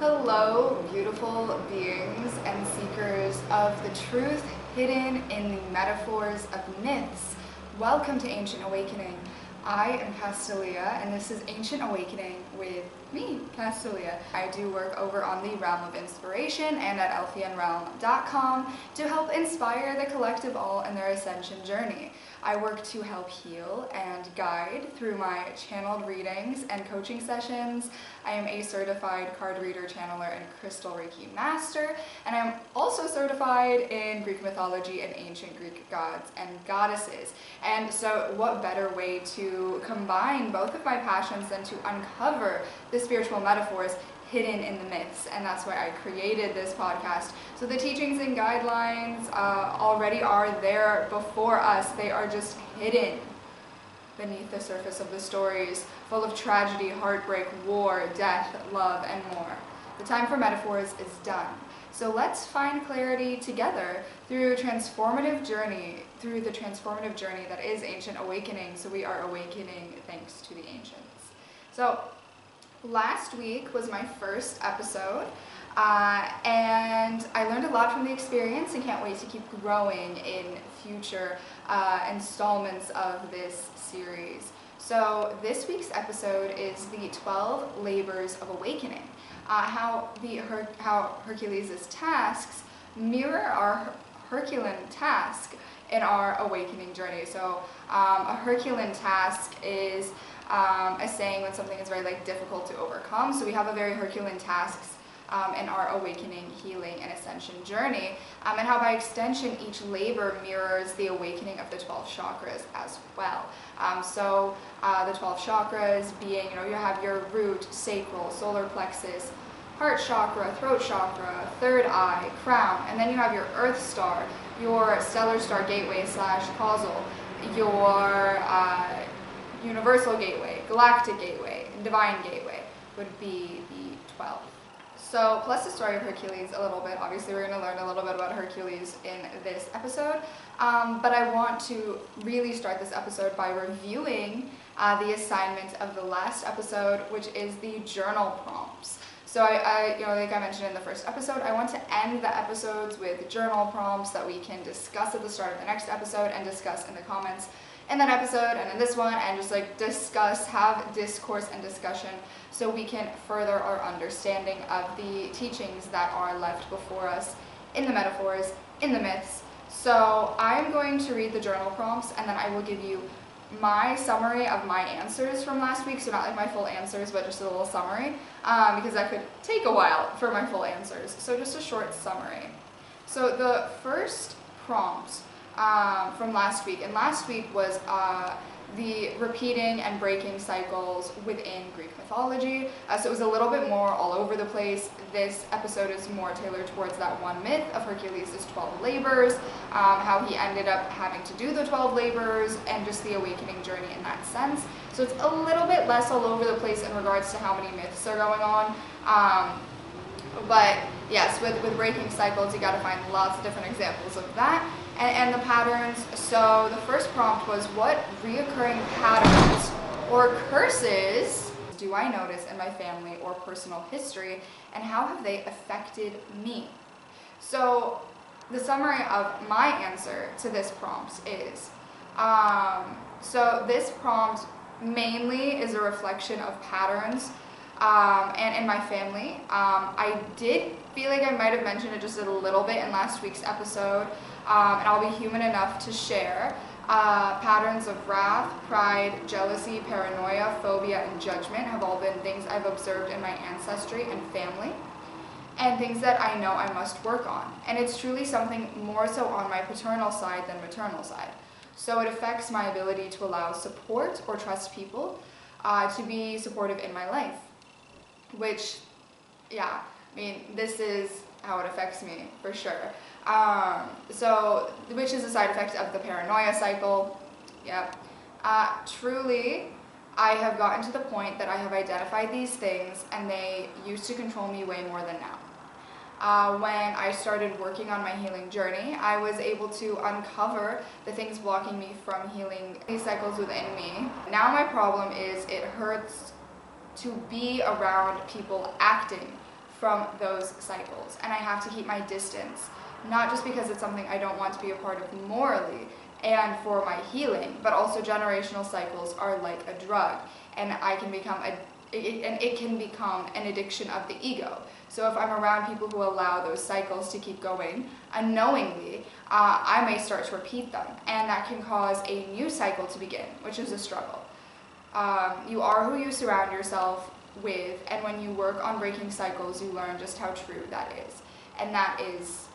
Hello, beautiful beings and seekers of the truth hidden in the metaphors of myths. Welcome to Ancient Awakening. I am Castalia, and this is Ancient Awakening with me, Castalia. I do work over on the Realm of Inspiration and at elfianrealm.com to help inspire the collective all in their ascension journey. I work to help heal and guide through my channeled readings and coaching sessions. I am a certified card reader, channeler, and crystal Reiki master, and I'm also certified in Greek mythology and ancient Greek gods and goddesses. And so what better way to combine both of my passions than to uncover the spiritual metaphors hidden in the myths, and that's why I created this podcast. So the teachings and guidelines already are there before us. They are just hidden beneath the surface of the stories, full of tragedy, heartbreak, war, death, love, and more. The time for metaphors is done. So let's find clarity together through the transformative journey that is Ancient Awakening. So we are awakening thanks to the ancients. So last week was my first episode, and I learned a lot from the experience and can't wait to keep growing in future installments of this series. So this week's episode is the 12 labors of awakening, how Hercules' tasks mirror our Herculean task in our awakening journey. So a Herculean task is a saying when something is very difficult to overcome. So we have a very Herculean tasks in our awakening, healing, and ascension journey, and how by extension each labor mirrors the awakening of the 12 chakras as well. So the 12 chakras being, you have your root, sacral, solar plexus, heart chakra, throat chakra, third eye, crown, and then you have your earth star, your stellar star gateway / causal, your universal gateway, galactic gateway, and divine gateway would be the 12. So plus the story of Hercules a little bit. Obviously we're going to learn a little bit about Hercules in this episode, but I want to really start this episode by reviewing the assignment of the last episode, which is the journal prompts. So like I mentioned in the first episode, I want to end the episodes with journal prompts that we can discuss at the start of the next episode and discuss in the comments in that episode and in this one, and just discuss, have discourse and discussion so we can further our understanding of the teachings that are left before us in the metaphors, in the myths. So I'm going to read the journal prompts, and then I will give you my summary of my answers from last week. So not my full answers, but just a little summary, because that could take a while for my full answers. So just a short summary. So the first prompt from last week, and last week was the repeating and breaking cycles within Greek mythology. So it was a little bit more all over the place. This episode is more tailored towards that one myth of Hercules' 12 labors, how he ended up having to do the 12 labors, and just the awakening journey in that sense. So it's a little bit less all over the place in regards to how many myths are going on. But yes, with breaking cycles, you got to find lots of different examples of that. And the patterns. So the first prompt was, what reoccurring patterns or curses do I notice in my family or personal history, and how have they affected me? So the summary of my answer to this prompt is, so this prompt mainly is a reflection of patterns and in my family. I did feel like I might have mentioned it just a little bit in last week's episode, and I'll be human enough to share. Patterns of wrath, pride, jealousy, paranoia, phobia, and judgment have all been things I've observed in my ancestry and family, and things that I know I must work on. And it's truly something more so on my paternal side than maternal side. So it affects my ability to allow support or trust people to be supportive in my life. Which, yeah, this is how it affects me, for sure. Which is a side effect of the paranoia cycle. Yep. Truly, I have gotten to the point that I have identified these things, and they used to control me way more than now. When I started working on my healing journey, I was able to uncover the things blocking me from healing these cycles within me. Now my problem is it hurts to be around people acting from those cycles, and I have to keep my distance, not just because it's something I don't want to be a part of morally and for my healing, but also generational cycles are like a drug, and it can become an addiction of the ego. So if I'm around people who allow those cycles to keep going unknowingly, I may start to repeat them, and that can cause a new cycle to begin, which is a struggle. You are who you surround yourself with, and when you work on breaking cycles, you learn just how true that is. And that is,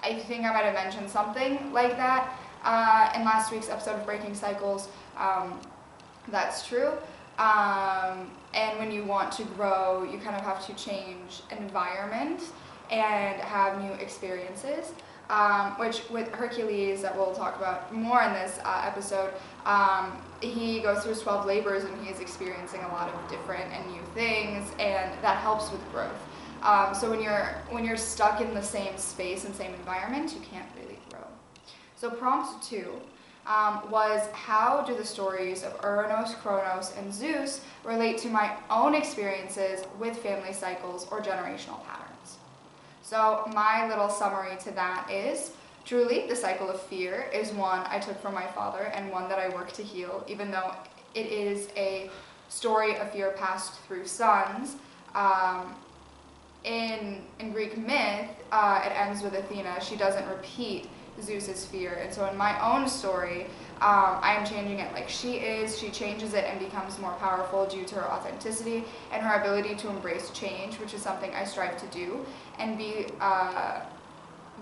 I think I might have mentioned something like that in last week's episode of Breaking Cycles. That's true. And when you want to grow, you kind of have to change environment and have new experiences, which with Hercules, that we'll talk about more in this episode, he goes through his 12 labors and he is experiencing a lot of different and new things, and that helps with growth. So when you're stuck in the same space and same environment, you can't really grow. So prompt 2 was, how do the stories of Uranus, Kronos, and Zeus relate to my own experiences with family cycles or generational patterns? So my little summary to that is, truly, the cycle of fear is one I took from my father and one that I work to heal, even though it is a story of fear passed through sons. In Greek myth, it ends with Athena. She doesn't repeat Zeus's fear, and so in my own story, I am changing it like she is. She changes it and becomes more powerful due to her authenticity and her ability to embrace change, which is something I strive to do, and be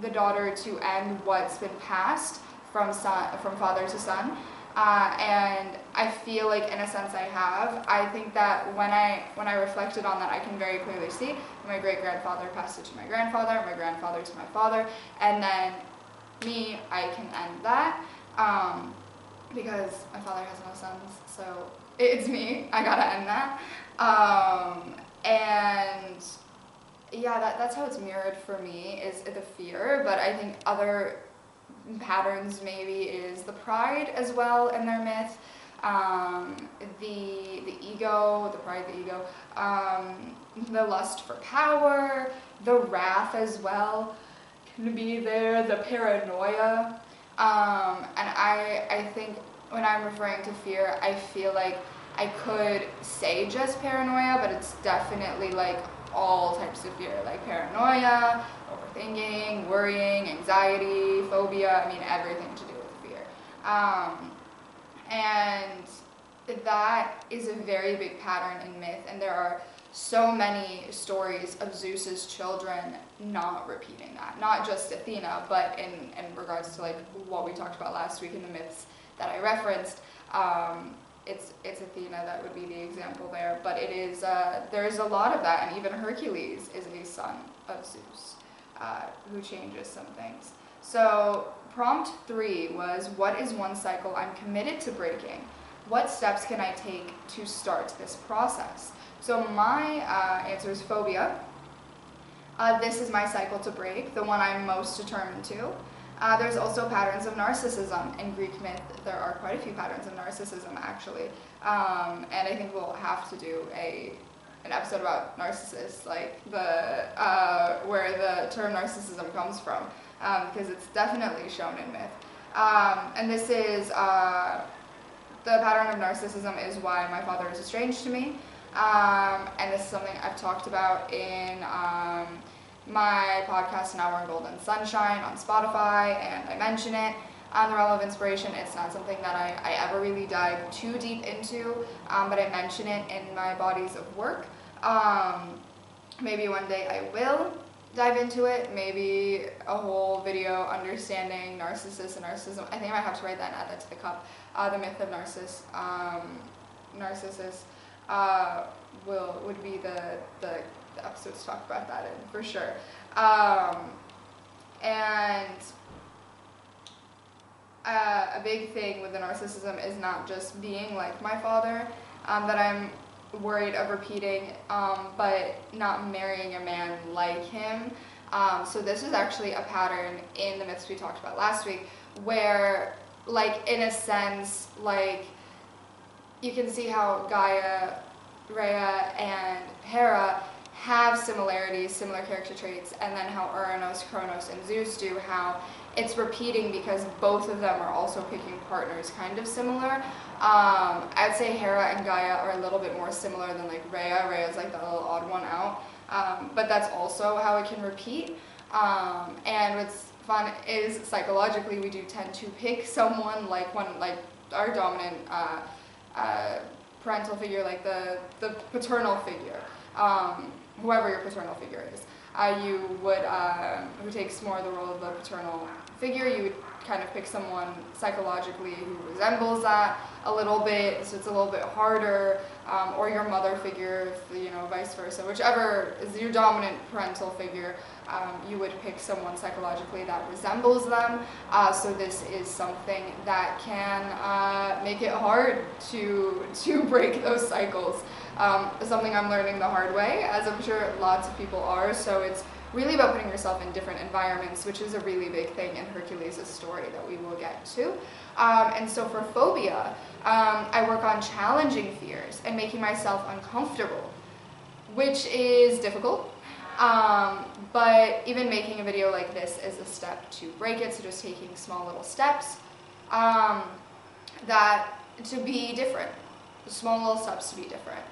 the daughter to end what's been passed from father to son. And I feel like, in a sense, I have. I think that when I reflected on that, I can very clearly see my great-grandfather passed it to my grandfather to my father, and then me, I can end that, because my father has no sons, so it's me, I gotta end that. And yeah, that's how it's mirrored for me, is the fear, but I think other patterns maybe is the pride as well in their myth, the ego, the pride, the ego, the lust for power, the wrath as well can be there, the paranoia, and I think when I'm referring to fear, I feel like I could say just paranoia, but it's definitely like all types of fear, like paranoia, overthinking, worrying, anxiety, phobia, I mean everything to do with fear. And that is a very big pattern in myth, and there are so many stories of Zeus's children not repeating that. Not just Athena, but in regards to like what we talked about last week in the myths that I referenced, it's Athena that would be the example there. But it is there's a lot of that, and even Hercules is a son of Zeus who changes some things. So prompt 3 was, what is one cycle I'm committed to breaking? What steps can I take to start this process? So my answer is phobia. This is my cycle to break, the one I'm most determined to. There's also patterns of narcissism in Greek myth. There are quite a few patterns of narcissism, actually. And I think we'll have to do an episode about narcissists, like where the term narcissism comes from, because it's definitely shown in myth. And this is, the pattern of narcissism is why my father is estranged to me. And this is something I've talked about in my podcast, Now We're in Golden Sunshine, on Spotify, and I mention it on the Realm of Inspiration. It's not something that I ever really dive too deep into, but I mention it in my bodies of work. Maybe one day I will dive into it, maybe a whole video understanding narcissists and narcissism. I think I might have to write that and add that to the cup. The myth of Narcissus would be the episode to talk about that in, for sure. And a big thing with the narcissism is not just being like my father, that I'm worried of repeating, but not marrying a man like him. So this is actually a pattern in the myths we talked about last week, where, like, in a sense, like, you can see how Gaia, Rhea, and Hera have similarities, similar character traits, and then how Uranus, Kronos, and Zeus do, how it's repeating because both of them are also picking partners kind of similar. I'd say Hera and Gaia are a little bit more similar than like Rhea. Rhea is like the little odd one out, but that's also how it can repeat. And what's fun is psychologically we do tend to pick someone like our dominant parental figure, like the paternal figure, whoever your paternal figure is. You would, who takes more of the role of the paternal figure, you would kind of pick someone psychologically who resembles that a little bit, so it's a little bit harder, or your mother figure, vice versa. Whichever is your dominant parental figure, you would pick someone psychologically that resembles them. So this is something that can make it hard to break those cycles. Something I'm learning the hard way, as I'm sure lots of people are. So it's really about putting yourself in different environments, which is a really big thing in Hercules' story that we will get to. And so for phobia, I work on challenging fears and making myself uncomfortable, which is difficult. But even making a video like this is a step to break it. So just taking small little steps to be different, small little steps to be different.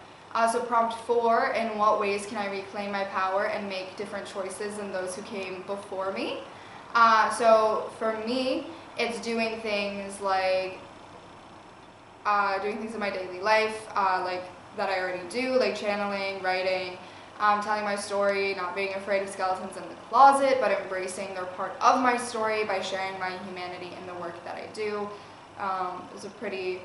So prompt 4, in what ways can I reclaim my power and make different choices than those who came before me? So for me, it's doing things like doing things in my daily life, like that I already do, like channeling, writing, telling my story, not being afraid of skeletons in the closet, but embracing their part of my story by sharing my humanity in the work that I do. It was a pretty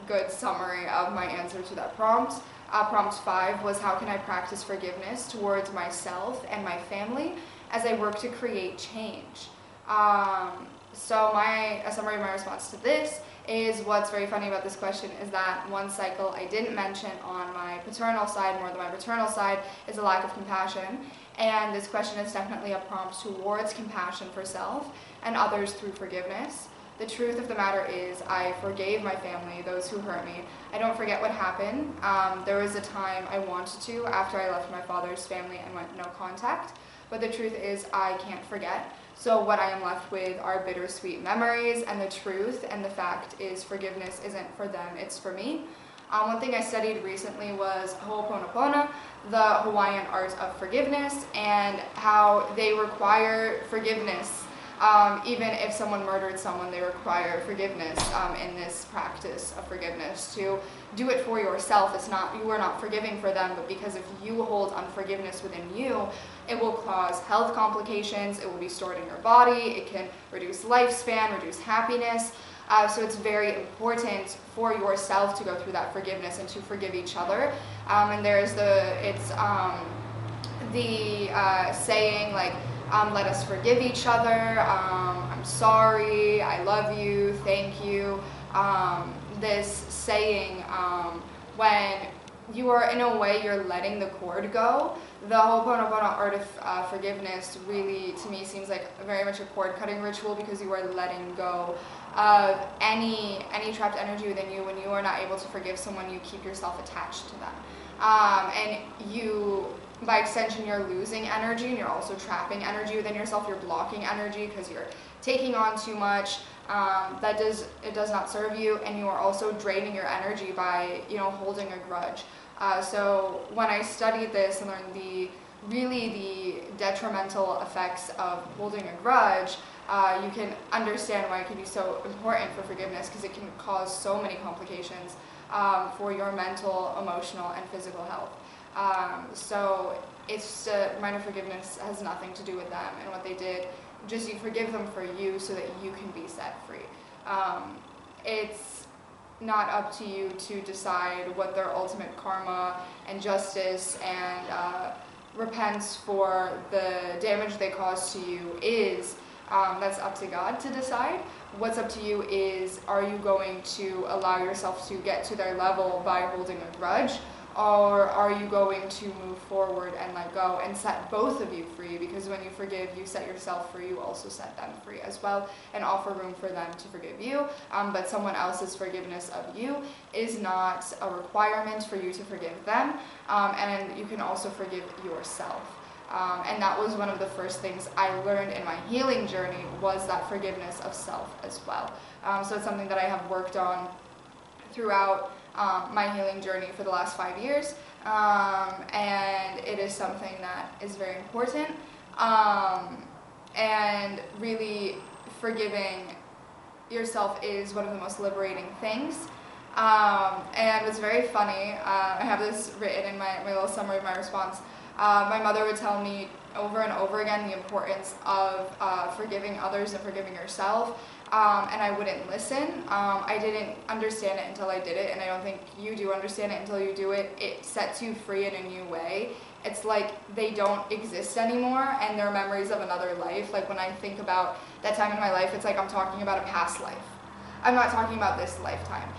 good summary of my answer to that prompt. Prompt 5 was, how can I practice forgiveness towards myself and my family as I work to create change? So a summary of my response to this is, what's very funny about this question is that one cycle I didn't mention on my paternal side more than my maternal side is a lack of compassion. And this question is definitely a prompt towards compassion for self and others through forgiveness. The truth of the matter is I forgave my family, those who hurt me. I don't forget what happened. There was a time I wanted to after I left my father's family and went no contact. But the truth is I can't forget. So what I am left with are bittersweet memories, and the truth and the fact is forgiveness isn't for them, it's for me. One thing I studied recently was Ho'oponopono, the Hawaiian art of forgiveness, and how they require forgiveness. Even if someone murdered someone, they require forgiveness in this practice of forgiveness. To do it for yourself, you are not forgiving for them, but because if you hold unforgiveness within you, it will cause health complications, it will be stored in your body, it can reduce lifespan, reduce happiness. So it's very important for yourself to go through that forgiveness and to forgive each other. And there's the saying like, let us forgive each other, I'm sorry, I love you, thank you. This saying, when you are, in a way, you're letting the cord go. The Ho'oponopono art of forgiveness really, to me, seems like very much a cord-cutting ritual, because you are letting go of any trapped energy within you. When you are not able to forgive someone, you keep yourself attached to them. And you, by extension, you're losing energy, and you're also trapping energy within yourself. You're blocking energy because you're taking on too much. It does not serve you, and you are also draining your energy by holding a grudge. So when I studied this and learned the detrimental effects of holding a grudge, you can understand why it can be so important for forgiveness, because it can cause so many complications for your mental, emotional, and physical health. So it's minor forgiveness has nothing to do with them and what they did. Just you forgive them for you so that you can be set free. It's not up to you to decide what their ultimate karma and justice and repents for the damage they caused to you is. That's up to God to decide. What's up to you is, are you going to allow yourself to get to their level by holding a grudge, or are you going to move forward and let go and set both of you free? Because when you forgive, you set yourself free, you also set them free as well, and offer room for them to forgive you. But someone else's forgiveness of you is not a requirement for you to forgive them, and you can also forgive yourself. And that was one of the first things I learned in my healing journey, was that forgiveness of self as well. So it's something that I have worked on throughout my healing journey for the last 5 years, and it is something that is very important, and really forgiving yourself is one of the most liberating things. And it's very funny, I have this written in my little summary of my response. My mother would tell me over and over again the importance of forgiving others and forgiving yourself, and I wouldn't listen. I didn't understand it until I did it, and I don't think you do understand it until you do it. It sets you free in a new way. It's like they don't exist anymore, and they're memories of another life. Like when I think about that time in my life, it's like I'm talking about a past life. I'm not talking about this lifetime.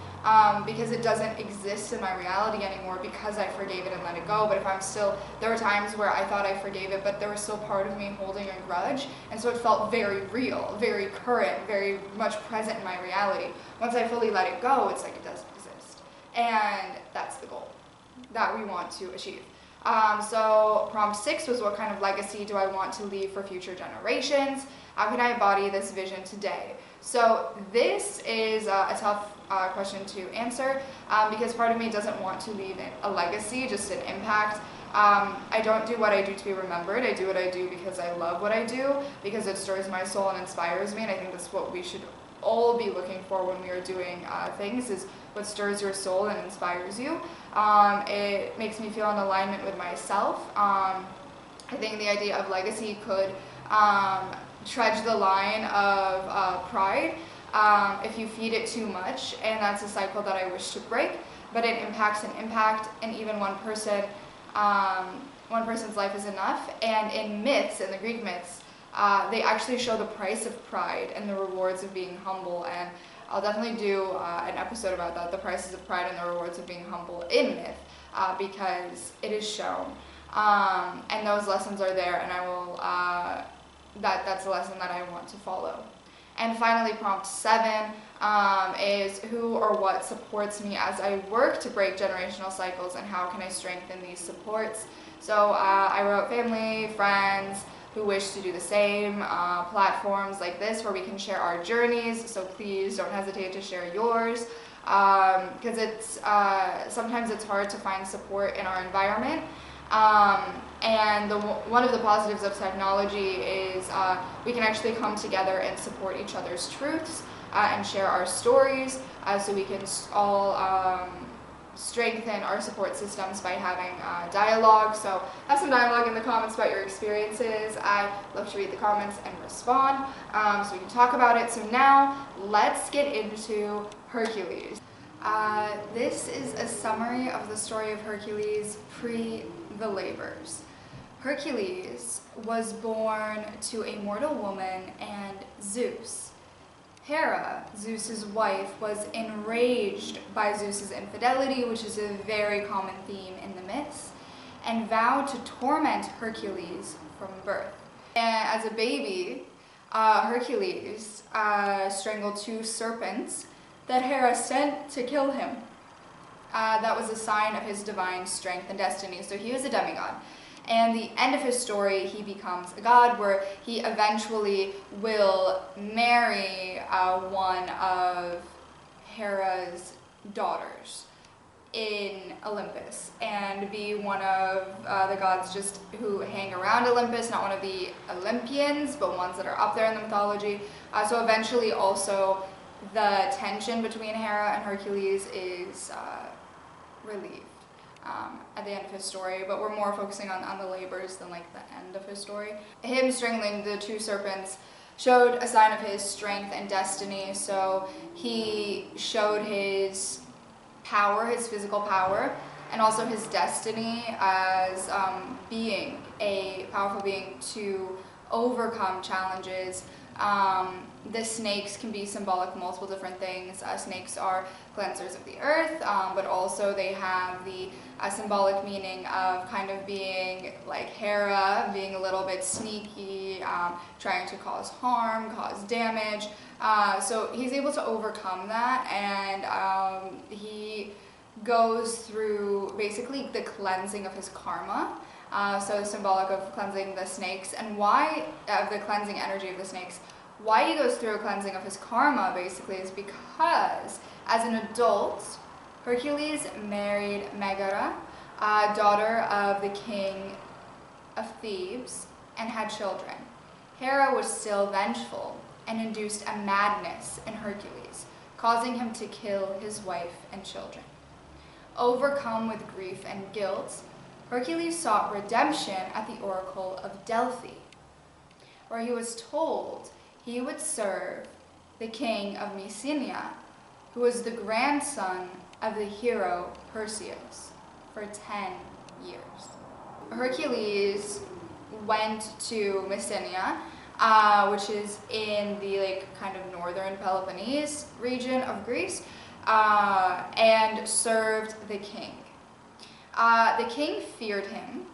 Because it doesn't exist in my reality anymore because I forgave it and let it go. But if I'm still, there were times where I thought I forgave it, but there was still part of me holding a grudge, and so it felt very real, very current, very much present in my reality. Once I fully let it go, it's like it doesn't exist. And that's the goal that we want to achieve. So prompt 6 was, what kind of legacy do I want to leave for future generations? How can I embody this vision today? So this is a tough question to answer, because part of me doesn't want to leave a legacy, just an impact. I don't do what I do to be remembered. I do what I do because I love what I do, because it stirs my soul and inspires me, and I think that's what we should all be looking for when we are doing things, is what stirs your soul and inspires you. It makes me feel in alignment with myself. I think the idea of legacy could trudge the line of pride if you feed it too much, and that's a cycle that I wish to break. But it impacts an impact, and even one person's life is enough. And in myths, in the Greek myths, they actually show the price of pride and the rewards of being humble, and I'll definitely do an episode about that, the prices of pride and the rewards of being humble in myth, because it is shown, and those lessons are there, and I will that's a lesson that I want to follow. And finally, prompt 7 is, who or what supports me as I work to break generational cycles, and how can I strengthen these supports? So I wrote family, friends who wish to do the same, platforms like this where we can share our journeys, so please don't hesitate to share yours, because it's sometimes it's hard to find support in our environment. And one of the positives of technology is we can actually come together and support each other's truths and share our stories, so we can all strengthen our support systems by having dialogue. So have some dialogue in the comments about your experiences. I love to read the comments and respond, so we can talk about it. So now let's get into Hercules. This is a summary of the story of Hercules pre the labors. Hercules was born to a mortal woman and Zeus. Hera, Zeus's wife, was enraged by Zeus's infidelity, which is a very common theme in the myths, and vowed to torment Hercules from birth. And as a baby, Hercules strangled 2 serpents that Hera sent to kill him. That was a sign of his divine strength and destiny. So he was a demigod. And the end of his story, he becomes a god, where he eventually will marry one of Hera's daughters in Olympus, and be one of the gods just who hang around Olympus, not one of the Olympians, but ones that are up there in the mythology. So eventually also the tension between Hera and Hercules is relieved at the end of his story, but we're more focusing on the labors than like the end of his story. Him strangling the 2 serpents showed a sign of his strength and destiny, so he showed his power, his physical power, and also his destiny as being a powerful being to overcome challenges The snakes can be symbolic of multiple different things. Snakes are cleansers of the earth, but also they have the symbolic meaning of kind of being like Hera, being a little bit sneaky, trying to cause harm, cause damage. So he's able to overcome that, and he goes through basically the cleansing of his karma. So symbolic of cleansing the snakes, and why, the cleansing energy of the snakes. Why he goes through a cleansing of his karma basically is because as an adult, Hercules married Megara, daughter of the king of Thebes, and had children. Hera was still vengeful and induced a madness in Hercules, causing him to kill his wife and children. Overcome with grief and guilt, Hercules sought redemption at the oracle of Delphi, where he was told he would serve the king of Mycenae, who was the grandson of the hero Perseus, for 10 years. Hercules went to Mycenae, which is in the kind of northern Peloponnese region of Greece, and served the king. The king feared him,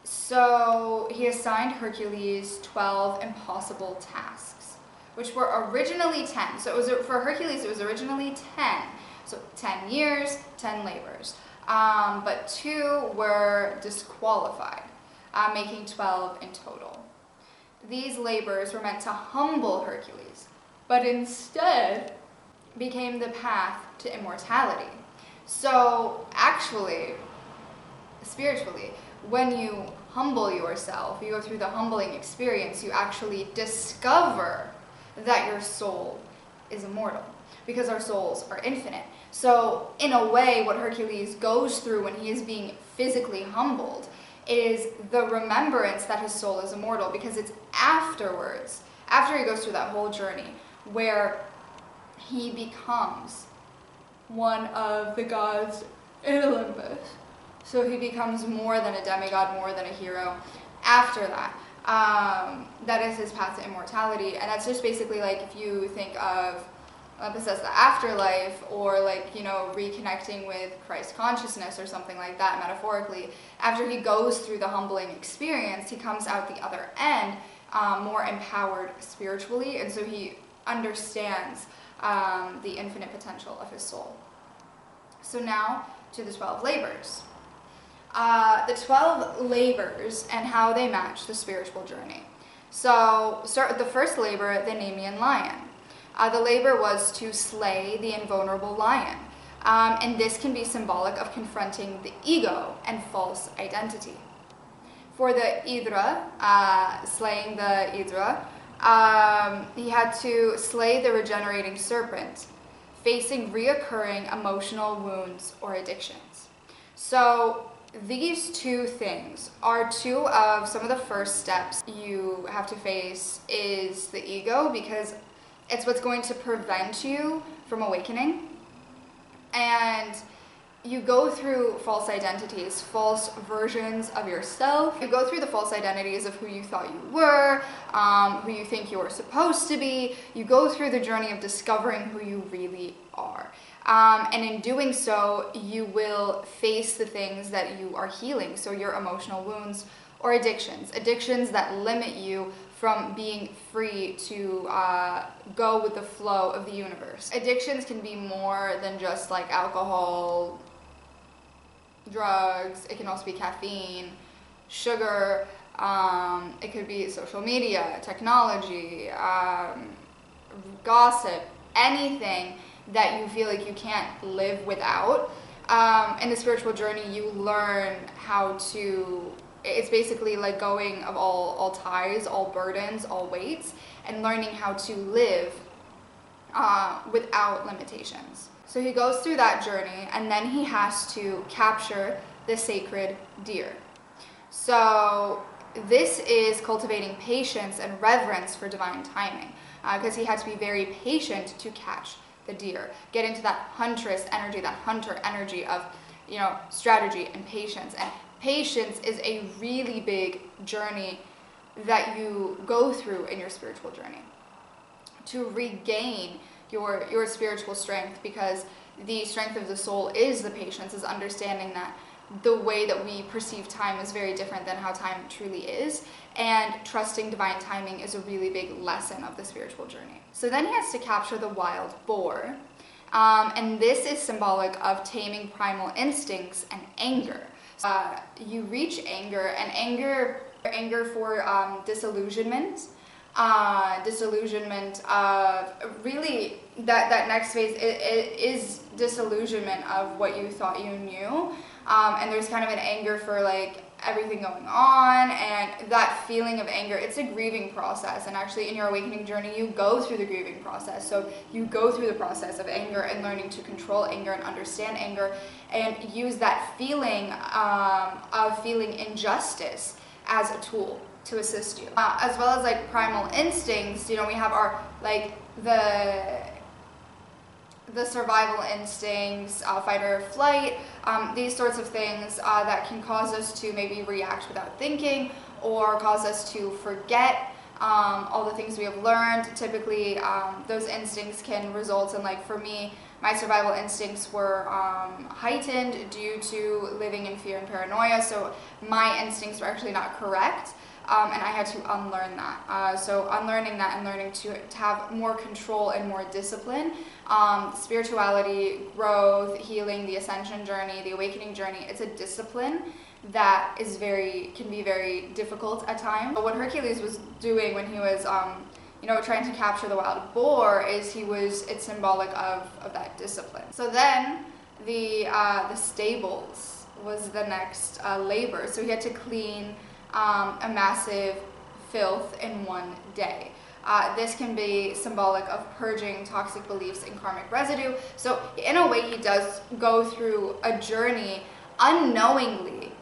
so he assigned Hercules 12 impossible tasks, which were originally 10. So it was, for Hercules, it was originally 10. So 10 years, 10 labors. But 2 were disqualified, making 12 in total. These labors were meant to humble Hercules, but instead became the path to immortality. So actually, spiritually, when you humble yourself, you go through the humbling experience, you actually discover that your soul is immortal, because our souls are infinite. So in a way, what Hercules goes through when he is being physically humbled is the remembrance that his soul is immortal, because it's afterwards, after he goes through that whole journey, where he becomes one of the gods in Olympus. So he becomes more than a demigod, more than a hero. After that, that is his path to immortality. And that's just basically like, if you think of Olympus as the afterlife, or reconnecting with Christ consciousness or something like that, metaphorically. After he goes through the humbling experience, he comes out the other end more empowered spiritually, and so he understands the infinite potential of his soul. So now to the 12 labors. The 12 labors and how they match the spiritual journey. So start with the first labor, the Nemean lion. The labor was to slay the invulnerable lion. And this can be symbolic of confronting the ego and false identity. For the Hydra, slaying the Hydra, he had to slay the regenerating serpent, facing reoccurring emotional wounds or addictions. So these 2 things are 2 of some of the first steps you have to face is the ego, because it's what's going to prevent you from awakening. And you go through false identities, false versions of yourself. You go through the false identities of who you thought you were, who you think you were supposed to be. You go through the journey of discovering who you really are. And in doing so, you will face the things that you are healing. So your emotional wounds or addictions that limit you from being free to go with the flow of the universe. Addictions can be more than just like alcohol, drugs. It can also be caffeine, sugar. It could be social media, technology, gossip, anything that you feel like you can't live without. In the spiritual journey, you learn how to, it's basically like going of all ties, all burdens, all weights, and learning how to live without limitations. So he goes through that journey, and then he has to capture the sacred deer. So this is cultivating patience and reverence for divine timing, because he had to be very patient to catch the deer, get into that huntress energy, that hunter energy of, strategy and patience. And patience is a really big journey that you go through in your spiritual journey. to regain your spiritual strength, because the strength of the soul is the patience, is understanding that the way that we perceive time is very different than how time truly is, and trusting divine timing is a really big lesson of the spiritual journey. So then he has to capture the wild boar, and this is symbolic of taming primal instincts and anger. You reach anger, and anger for disillusionment of really that next phase is disillusionment of what you thought you knew, and there's kind of an anger for like everything going on, and that feeling of anger, it's a grieving process. And actually in your awakening journey, you go through the grieving process. So you go through the process of anger and learning to control anger and understand anger, and use that feeling of feeling injustice as a tool to assist you, as well as like primal instincts. We have our like the survival instincts, fight or flight, these sorts of things that can cause us to maybe react without thinking, or cause us to forget all the things we have learned. Typically, those instincts can result in, like for me, my survival instincts were heightened due to living in fear and paranoia, so my instincts were actually not correct. And I had to unlearn that. So unlearning that and learning to have more control and more discipline. Spirituality, growth, healing, the ascension journey, the awakening journey, it's a discipline that can be very difficult at times. But what Hercules was doing when he was trying to capture the wild boar is it's symbolic of that discipline. So then the stables was the next labor. So he had to clean a massive filth in one day. This can be symbolic of purging toxic beliefs and karmic residue. So in a way, he does go through a journey unknowingly,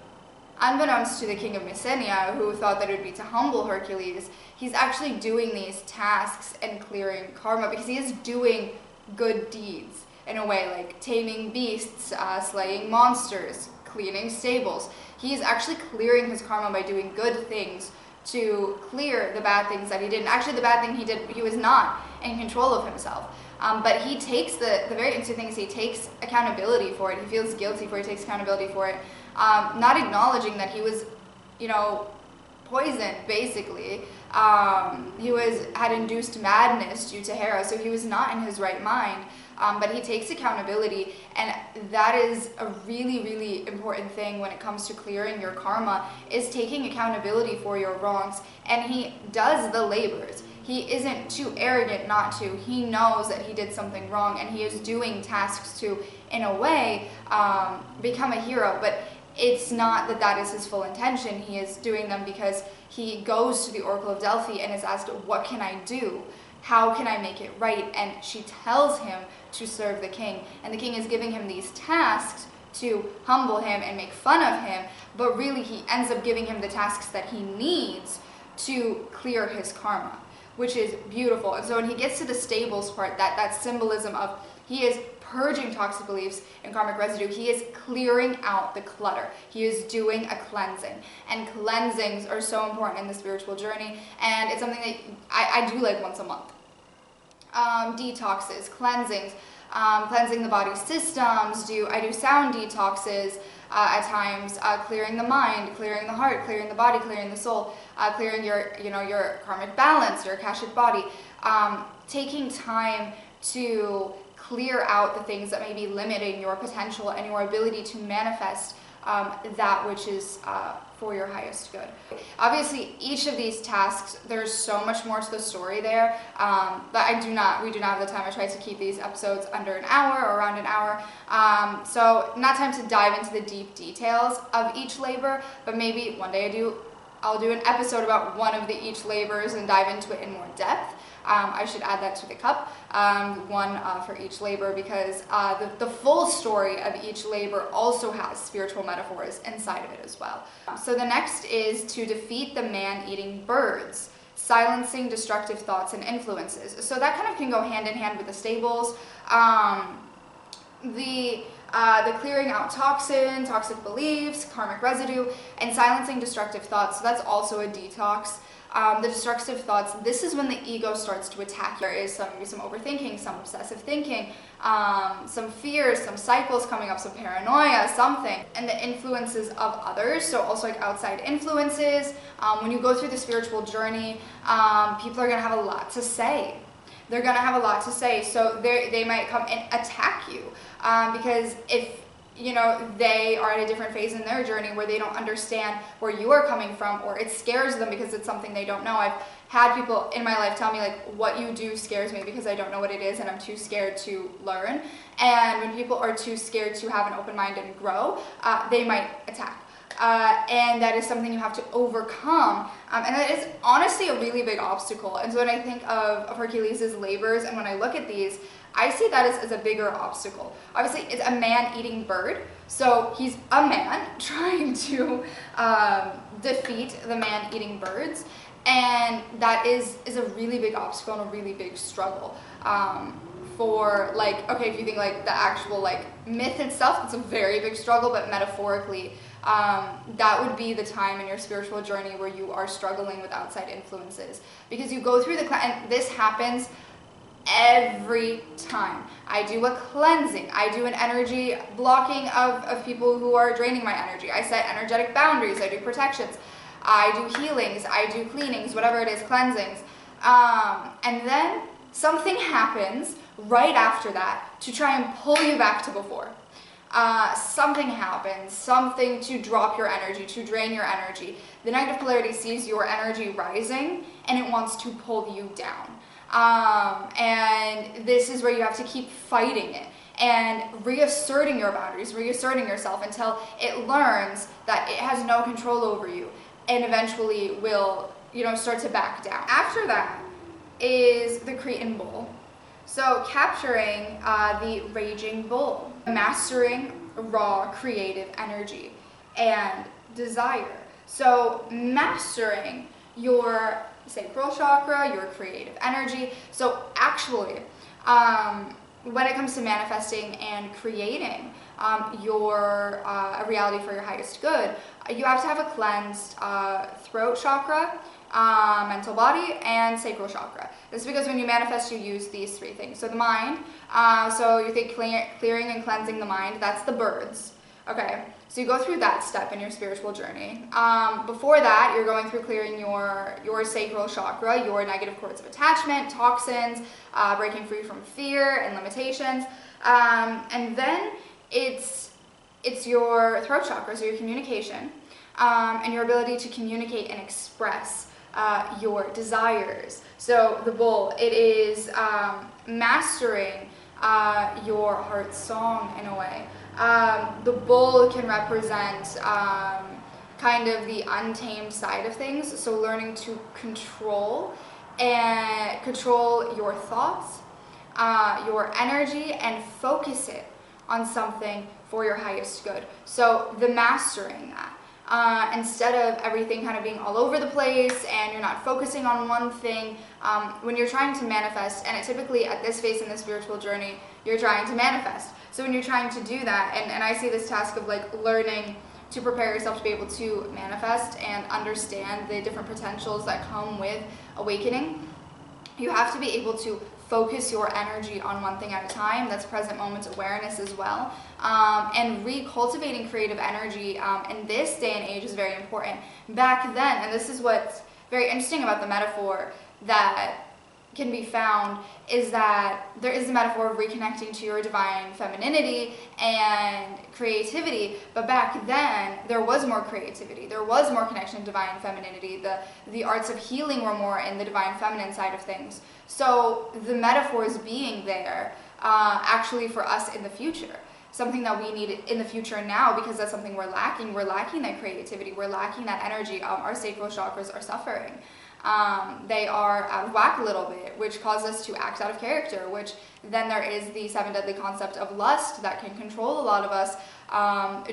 unbeknownst to the king of Mycenae, who thought that it would be to humble Hercules. He's actually doing these tasks and clearing karma, because he is doing good deeds in a way, like taming beasts, slaying monsters, cleaning stables. He's actually clearing his karma by doing good things to clear the bad things that he did. And actually the bad thing he did, he was not in control of himself. But he takes the very interesting thing is he takes accountability for it. He feels guilty for it, he takes accountability for it. Not acknowledging that he was, poisoned, basically. He had induced madness due to Hera, so he was not in his right mind. But he takes accountability, and that is a really, really important thing when it comes to clearing your karma, is taking accountability for your wrongs. And he does the labors. He isn't too arrogant not to. He knows that he did something wrong, and he is doing tasks to, in a way, become a hero. But it's not that is his full intention. He is doing them because he goes to the Oracle of Delphi and is asked, what can I do? How can I make it right? And she tells him to serve the king. And the king is giving him these tasks to humble him and make fun of him, but really he ends up giving him the tasks that he needs to clear his karma, which is beautiful. And so when he gets to the stables part, that symbolism of he is purging toxic beliefs and karmic residue, he is clearing out the clutter. He is doing a cleansing. And cleansings are so important in the spiritual journey, and it's something that I do like once a month. Detoxes, cleansings, cleansing the body systems. I do sound detoxes at times, clearing the mind, clearing the heart, clearing the body, clearing the soul, clearing your karmic balance, your akashic body, taking time to clear out the things that may be limiting your potential and your ability to manifest that which is for your highest good. Obviously, each of these tasks, there's so much more to the story there, but we do not have the time. I try to keep these episodes under an hour or around an hour, so not time to dive into the deep details of each labor, but maybe one day I'll do an episode about one of each labors and dive into it in more depth. I should add that to the cup, one for each labor, because the full story of each labor also has spiritual metaphors inside of it as well. So the next is to defeat the man-eating birds, silencing destructive thoughts and influences. So that kind of can go hand in hand with the stables. The the clearing out toxin, toxic beliefs, karmic residue, and silencing destructive thoughts. So that's also a detox. The destructive thoughts, this is when the ego starts to attack. There is maybe some overthinking, some obsessive thinking, some fears, some cycles coming up, some paranoia, something. And the influences of others, so also like outside influences. When you go through the spiritual journey, people are going to have a lot to say. They're going to have a lot to say, so they might come and attack you, because if they are at a different phase in their journey where they don't understand where you are coming from, or it scares them because it's something they don't know. I've had people in my life tell me, like, what you do scares me because I don't know what it is and I'm too scared to learn. And when people are too scared to have an open mind and grow, they might attack. And that is something you have to overcome. And that is honestly a really big obstacle. And so when I think of Hercules' labors, and when I look at these, I see that as a bigger obstacle. Obviously, it's a man-eating bird, so he's a man trying to defeat the man-eating birds, and that is a really big obstacle and a really big struggle. For, like, okay, if you think like the actual like myth itself, it's a very big struggle, but metaphorically, that would be the time in your spiritual journey where you are struggling with outside influences, because you go through and this happens every time I do a cleansing, I do an energy blocking of people who are draining my energy. I set energetic boundaries, I do protections, I do healings, I do cleanings, whatever it is, cleansings. And then something happens right after that to try and pull you back to before. Something happens, something to drop your energy, to drain your energy. The negative polarity sees your energy rising and it wants to pull you down. And this is where you have to keep fighting it and reasserting your boundaries, reasserting yourself until it learns that it has no control over you and eventually will, start to back down. After that is the Cretan bull. So capturing the raging bull, mastering raw creative energy and desire. So mastering your sacral chakra, your creative energy. So actually, when it comes to manifesting and creating your a reality for your highest good, you have to have a cleansed throat chakra, mental body, and sacral chakra. This is because when you manifest, you use these three things. So the mind, so you think clearing and cleansing the mind, that's the birds. Okay, so you go through that step in your spiritual journey. Before that, you're going through clearing your sacral chakra, your negative cords of attachment, toxins, breaking free from fear and limitations. And then it's your throat chakra, so your communication, and your ability to communicate and express your desires. So the bull, it is mastering your heart song in a way. The bull can represent kind of the untamed side of things, so learning to control your thoughts, your energy, and focus it on something for your highest good. So the mastering that. Instead of everything kind of being all over the place and you're not focusing on one thing, when you're trying to manifest, and it typically at this phase in the spiritual journey, you're trying to manifest. So when you're trying to do that, and I see this task of like learning to prepare yourself to be able to manifest and understand the different potentials that come with awakening, you have to be able to focus your energy on one thing at a time. That's present moment awareness as well. And recultivating creative energy in this day and age is very important. Back then, and this is what's very interesting about the metaphor that can be found, is that there is a metaphor of reconnecting to your divine femininity and creativity, but back then there was more creativity, there was more connection to divine femininity. The arts of healing were more in the divine feminine side of things. So the metaphors being there actually for us in the future, something that we need in the future now, because that's something we're lacking. We're lacking that creativity, we're lacking that energy. Our sacral chakras are suffering. They are out of whack a little bit, which causes us to act out of character, which then there is the 7 deadly concept of lust that can control a lot of us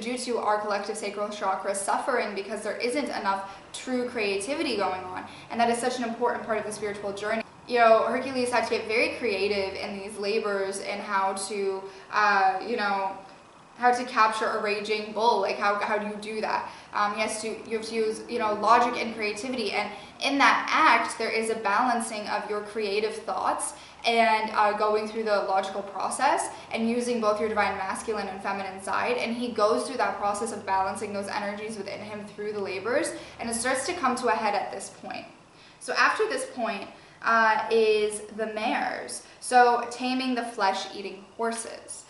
due to our collective sacral chakra suffering, because there isn't enough true creativity going on. And that is such an important part of the spiritual journey. Hercules had to get very creative in these labors and how to, capture a raging bull. Like how do you do that? You have to use, you know, logic and creativity, and in that act there is a balancing of your creative thoughts and going through the logical process and using both your divine masculine and feminine side. And he goes through that process of balancing those energies within him through the labors, and it starts to come to a head at this point. So after this point is the mares, so taming the flesh-eating horses.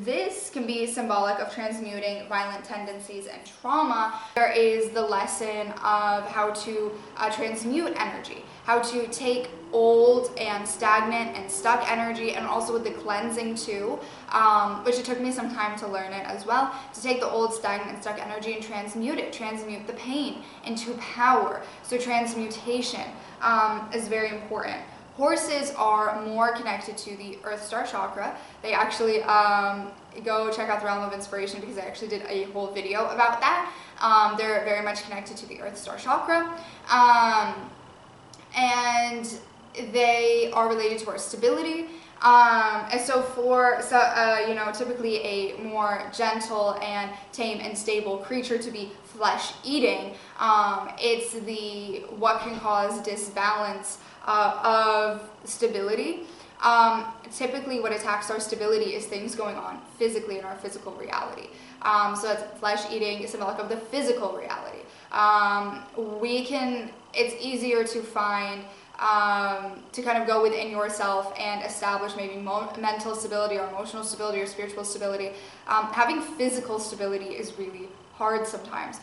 This can be symbolic of transmuting violent tendencies and trauma. There is the lesson of how to transmute energy, how to take old and stagnant and stuck energy, and also with the cleansing too, which it took me some time to learn it as well, to take the old stagnant and stuck energy and transmute the pain into power. So transmutation is very important. Horses are more connected to the Earth Star chakra. They actually, go check out the Realm of Inspiration, because I actually did a whole video about that. They're very much connected to the Earth Star chakra. And they are related to our stability. And so you know, typically a more gentle and tame and stable creature to be flesh eating, it's what can cause disbalance of stability. Typically what attacks our stability is things going on physically in our physical reality. So that's flesh eating is symbolic of the physical reality. It's easier to find, to kind of go within yourself and establish maybe mental stability or emotional stability or spiritual stability. Having physical stability is really hard sometimes.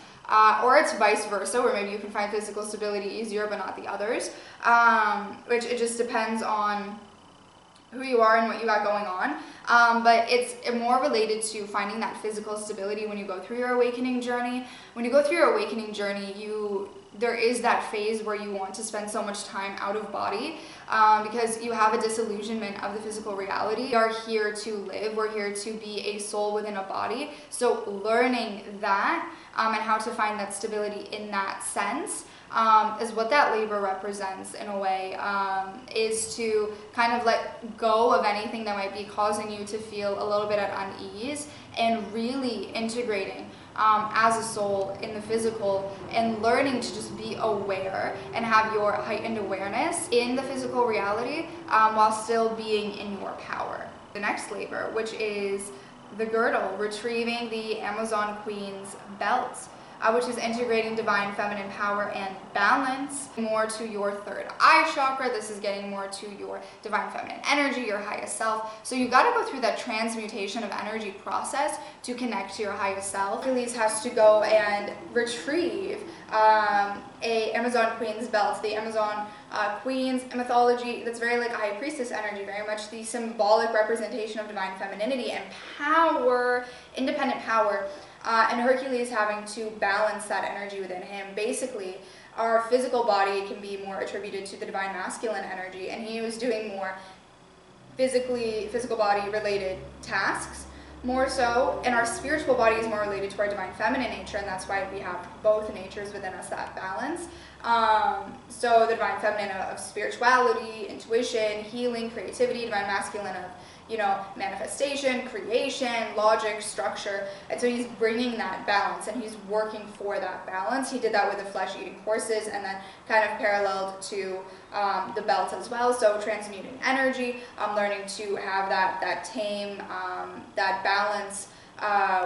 Or it's vice versa, where maybe you can find physical stability easier but not the others, which it just depends on who you are and what you got going on. But it's more related to finding that physical stability when you go through your awakening journey. When you go through your awakening journey, there is that phase where you want to spend so much time out of body, because you have a disillusionment of the physical reality. We are here to live. We're here to be a soul within a body. So learning that and how to find that stability in that sense is what that labor represents in a way, is to kind of let go of anything that might be causing you to feel a little bit at unease, and really integrating as a soul in the physical, and learning to just be aware and have your heightened awareness in the physical reality, while still being in your power. The next labor, which is the girdle, retrieving the Amazon Queen's belt, which is integrating divine feminine power and balance more to your third eye chakra. This is getting more to your divine feminine energy, your highest self. So you got to go through that transmutation of energy process to connect to your highest self. Hercules has to go and retrieve a Amazon Queen's belt. The Amazon Queen's mythology, that's very like a high priestess energy, very much the symbolic representation of divine femininity and power, independent power. And Hercules having to balance that energy within him. Basically, our physical body can be more attributed to the divine masculine energy, and he was doing more physical body related tasks, more so, and our spiritual body is more related to our divine feminine nature, and that's why we have both natures within us, that balance. So the divine feminine of spirituality, intuition, healing, creativity, divine masculine of, you know, manifestation, creation, logic, structure. And so he's bringing that balance, and he's working for that balance. He did that with the flesh-eating horses, and then kind of paralleled to the belt as well. So transmuting energy, learning to have that tame, that balance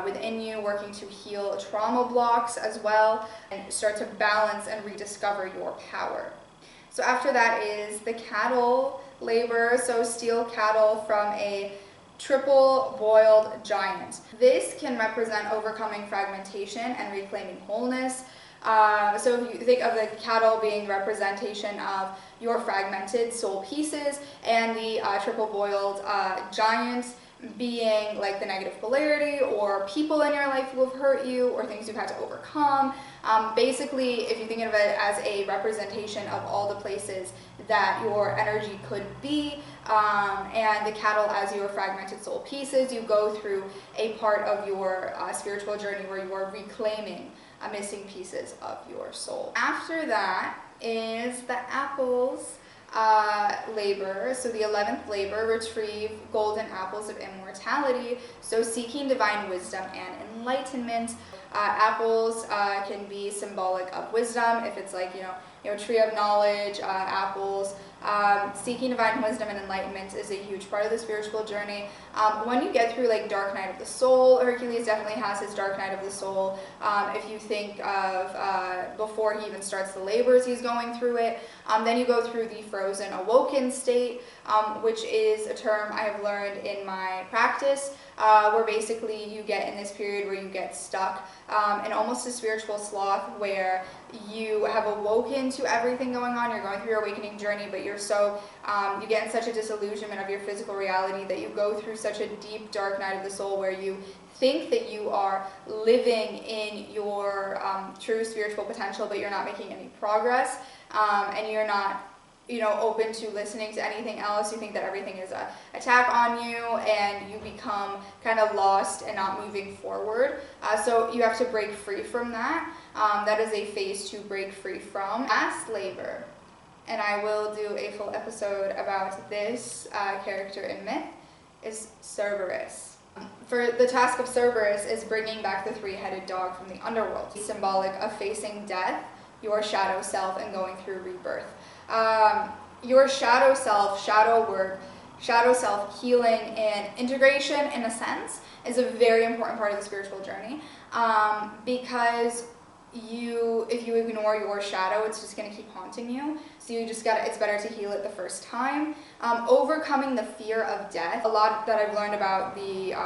within you, working to heal trauma blocks as well, and start to balance and rediscover your power. So after that is the cattle labor, so steal cattle from a triple boiled giant. This can represent overcoming fragmentation and reclaiming wholeness. So if you think of the cattle being representation of your fragmented soul pieces, and the triple boiled giant being like the negative polarity, or people in your life who have hurt you, or things you've had to overcome. Basically, if you think of it as a representation of all the places that your energy could be, and the cattle as your fragmented soul pieces, you go through a part of your spiritual journey where you are reclaiming missing pieces of your soul. After that is the apples labor, so the 11th labor, retrieve golden apples of immortality, so seeking divine wisdom and enlightenment. Apples can be symbolic of wisdom, if it's like, tree of knowledge, apples. Seeking divine wisdom and enlightenment is a huge part of the spiritual journey. When you get through like dark night of the soul, Hercules definitely has his dark night of the soul. If you think of before he even starts the labors, he's going through it. Then you go through the frozen awoken state, which is a term I have learned in my practice, where basically you get in this period where you get stuck in almost a spiritual sloth, where you have awoken to everything going on. You're going through your awakening journey, but you're so you get in such a disillusionment of your physical reality that you go through such a deep dark night of the soul where you think that you are living in your true spiritual potential, but you're not making any progress, and you're not open to listening to anything else. You think that everything is an attack on you, and you become kind of lost and not moving forward. So you have to break free from that. That is a phase to break free from. Last labor, and I will do a full episode about this character in myth, is Cerberus. For the task of Cerberus is bringing back the three-headed dog from the underworld, symbolic of facing death, your shadow self, and going through rebirth. Your shadow self, shadow work, shadow self healing and integration, in a sense, is a very important part of the spiritual journey, because if you ignore your shadow, it's just going to keep haunting you. So it's better to heal it the first time. Overcoming the fear of death. A lot that I've learned about the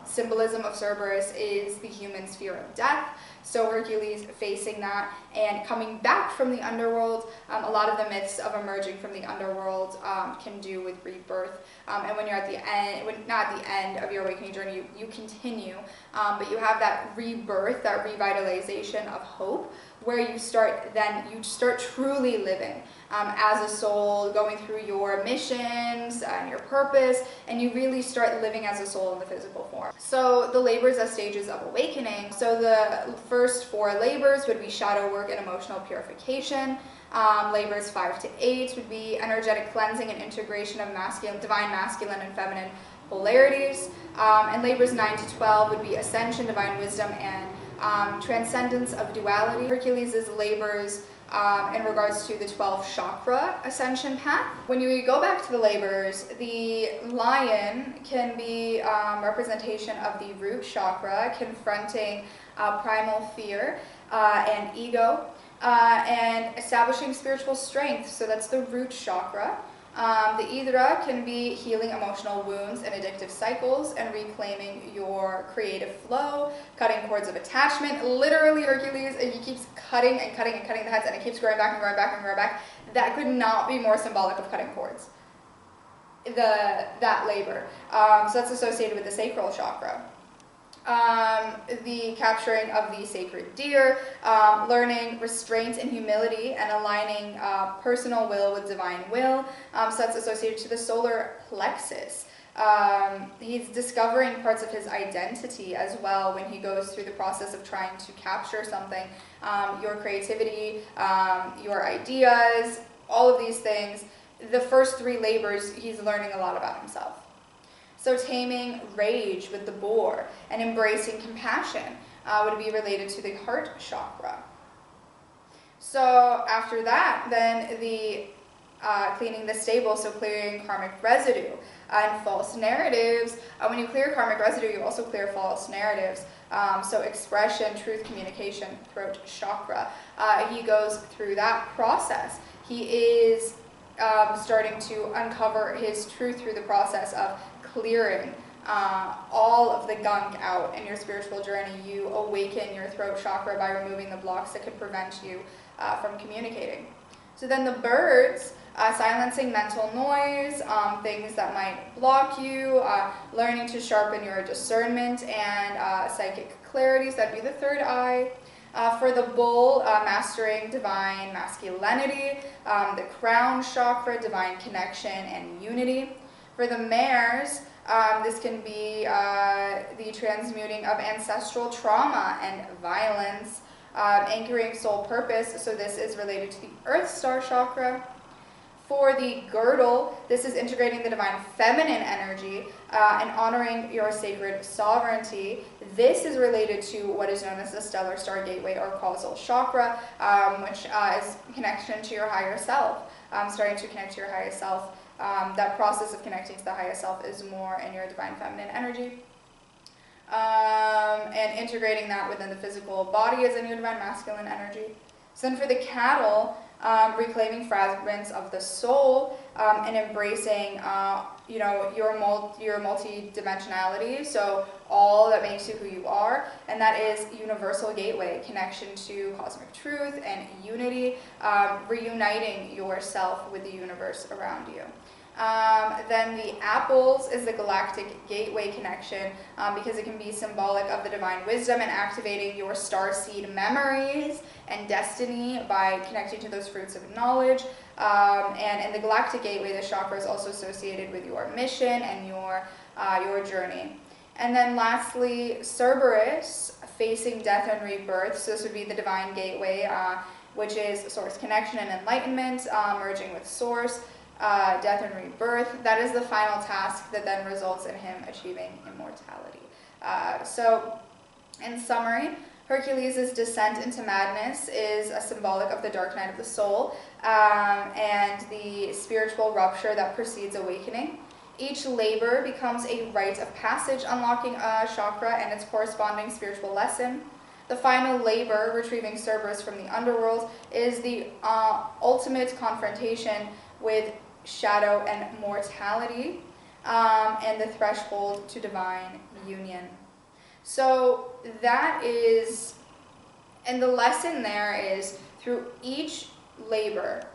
symbolism of Cerberus is the human's fear of death. So Hercules facing that and coming back from the underworld. A lot of the myths of emerging from the underworld can do with rebirth. And when you're at the end, not at the end of your awakening journey, you continue, but you have that rebirth, that revitalization of hope, where you start truly living as a soul, going through your missions and your purpose, and you really start living as a soul in the physical form. So the labors as stages of awakening. So the first 4 labors would be shadow work and emotional purification. Labors 5 to 8 would be energetic cleansing and integration of divine masculine and feminine polarities. And labors 9 to 12 would be ascension, divine wisdom, and transcendence of duality. Hercules' labors in regards to the 12 chakra ascension path. When you go back to the labors, the lion can be representation of the root chakra, confronting primal fear and ego, and establishing spiritual strength. So that's the root chakra. The Idra can be healing emotional wounds and addictive cycles and reclaiming your creative flow, cutting cords of attachment. Literally, Hercules, if he keeps cutting and cutting and cutting the heads and it keeps growing back and growing back and growing back, that could not be more symbolic of cutting cords. That labor. So that's associated with the sacral chakra. The capturing of the sacred deer, learning restraint and humility, and aligning personal will with divine will. So that's associated to the solar plexus. He's discovering parts of his identity as well when he goes through the process of trying to capture something. Your creativity, your ideas, all of these things. The first 3 labors, he's learning a lot about himself. So taming rage with the boar and embracing compassion would be related to the heart chakra. So after that, then the cleaning the stable, so clearing karmic residue and false narratives. When you clear karmic residue, you also clear false narratives. So expression, truth, communication, throat chakra. He goes through that process. He is starting to uncover his truth through the process of clearing all of the gunk out in your spiritual journey. You awaken your throat chakra by removing the blocks that could prevent you from communicating. So then the birds, silencing mental noise, things that might block you, learning to sharpen your discernment and psychic clarities. That'd be the third eye. For the bull, mastering divine masculinity, the crown chakra, divine connection and unity. For the mares, this can be the transmuting of ancestral trauma and violence, anchoring soul purpose. So this is related to the Earth Star chakra. For the girdle, this is integrating the divine feminine energy and honoring your sacred sovereignty. This is related to what is known as the stellar star gateway or causal chakra, which is connection to your higher self. Starting to connect to your higher self. That process of connecting to the higher self is more in your divine feminine energy. And integrating that within the physical body is in your divine masculine energy. So then for the cattle, reclaiming fragments of the soul and embracing, your multi-dimensionality, so all that makes you who you are, and that is universal gateway, connection to cosmic truth and unity, reuniting yourself with the universe around you. Then the apples is the galactic gateway connection because it can be symbolic of the divine wisdom and activating your starseed memories and destiny by connecting to those fruits of knowledge. And in the galactic gateway, the chakra is also associated with your mission and your journey. And then lastly, Cerberus, facing death and rebirth. So this would be the divine gateway, which is source connection and enlightenment, merging with source. Death and rebirth. That is the final task that then results in him achieving immortality. So, in summary, Hercules' descent into madness is a symbolic of the dark night of the soul and the spiritual rupture that precedes awakening. Each labor becomes a rite of passage, unlocking a chakra and its corresponding spiritual lesson. The final labor, retrieving Cerberus from the underworld, is the ultimate confrontation with shadow and mortality, and the threshold to divine union. So that is, and the lesson there is, through each labor,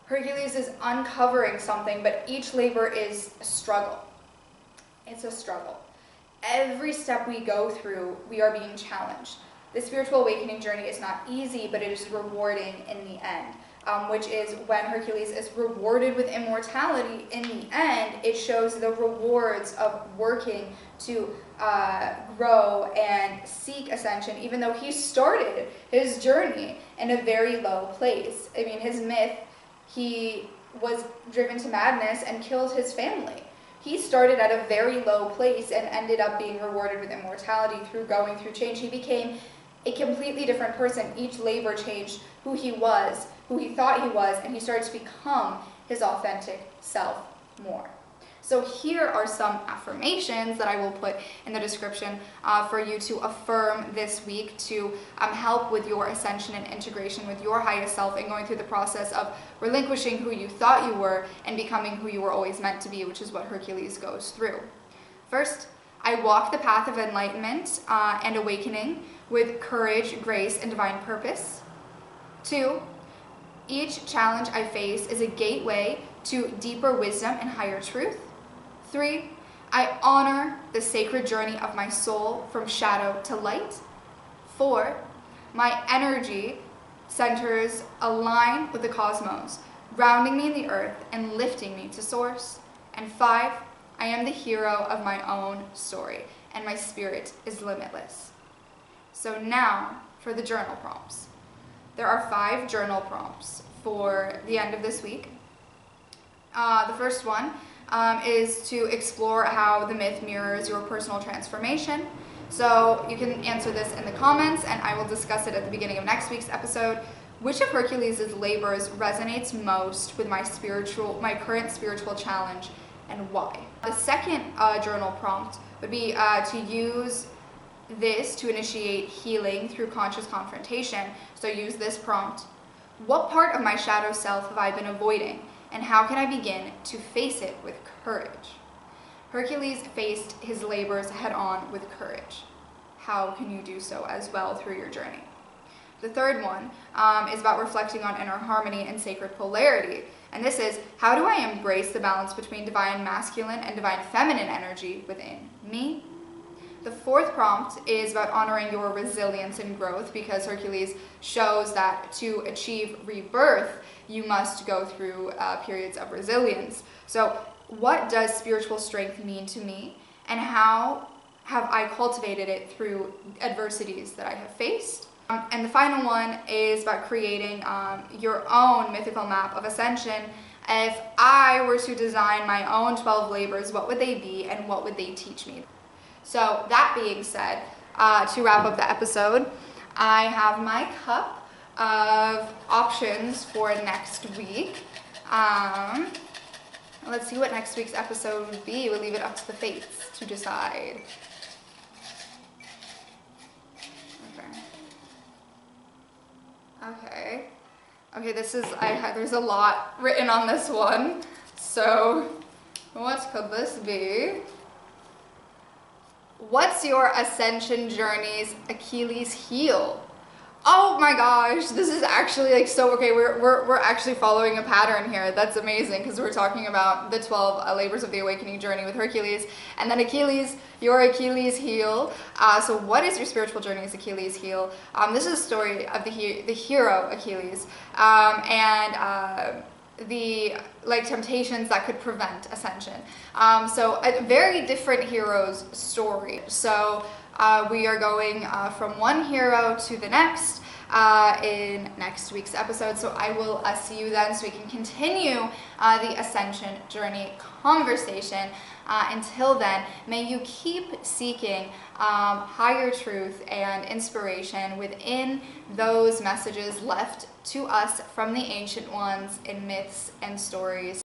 Hercules is uncovering something, but each labor is a struggle. It's a struggle. Every step we go through, we are being challenged. The spiritual awakening journey is not easy, but it is rewarding in the end. Which is when Hercules is rewarded with immortality. In the end, it shows the rewards of working to grow and seek ascension, even though he started his journey in a very low place. I mean, his myth, he was driven to madness and killed his family. He started at a very low place and ended up being rewarded with immortality through going through change. He became a completely different person. Each labor changed who he was, who he thought he was, and he started to become his authentic self more. So here are some affirmations that I will put in the description for you to affirm this week to help with your ascension and integration with your highest self and going through the process of relinquishing who you thought you were and becoming who you were always meant to be, which is what Hercules goes through. First, I walk the path of enlightenment and awakening with courage, grace, and divine purpose. 2, each challenge I face is a gateway to deeper wisdom and higher truth. 3, I honor the sacred journey of my soul from shadow to light. 4, my energy centers align with the cosmos, grounding me in the earth and lifting me to source. And 5, I am the hero of my own story, and my spirit is limitless. So now for the journal prompts. There are 5 journal prompts for the end of this week. The first one is to explore how the myth mirrors your personal transformation. So you can answer this in the comments, and I will discuss it at the beginning of next week's episode. Which of Hercules' labors resonates most with my current spiritual challenge, and why? The second journal prompt would be to use this to initiate healing through conscious confrontation. So use this prompt. What part of my shadow self have I been avoiding, and how can I begin to face it with courage? Hercules faced his labors head on with courage. How can you do so as well through your journey? The third one is about reflecting on inner harmony and sacred polarity. And this is, how do I embrace the balance between divine masculine and divine feminine energy within me? The fourth prompt is about honoring your resilience and growth, because Hercules shows that to achieve rebirth, you must go through periods of resilience. So what does spiritual strength mean to me, and how have I cultivated it through adversities that I have faced? And the final one is about creating your own mythical map of ascension. If I were to design my own 12 labors, what would they be and what would they teach me? So that being said, to wrap up the episode, I have my cup of options for next week. Let's see what next week's episode would be. We'll leave it up to the fates to decide. Okay, this is, there's a lot written on this one. So, what could this be? What's your ascension journey's Achilles heel? Oh my gosh, this is actually like so, okay, we're actually following a pattern here. That's amazing, because we're talking about the 12 labors of the awakening journey with Hercules, and then Achilles, your Achilles heel. So what is your spiritual journey's Achilles heel? This is a story of the hero Achilles, and the temptations that could prevent ascension. So a very different hero's story. So we are going from one hero to the next in next week's episode. So I will see you then, so we can continue the ascension journey conversation. Until then, may you keep seeking higher truth and inspiration within those messages left to us from the ancient ones in myths and stories.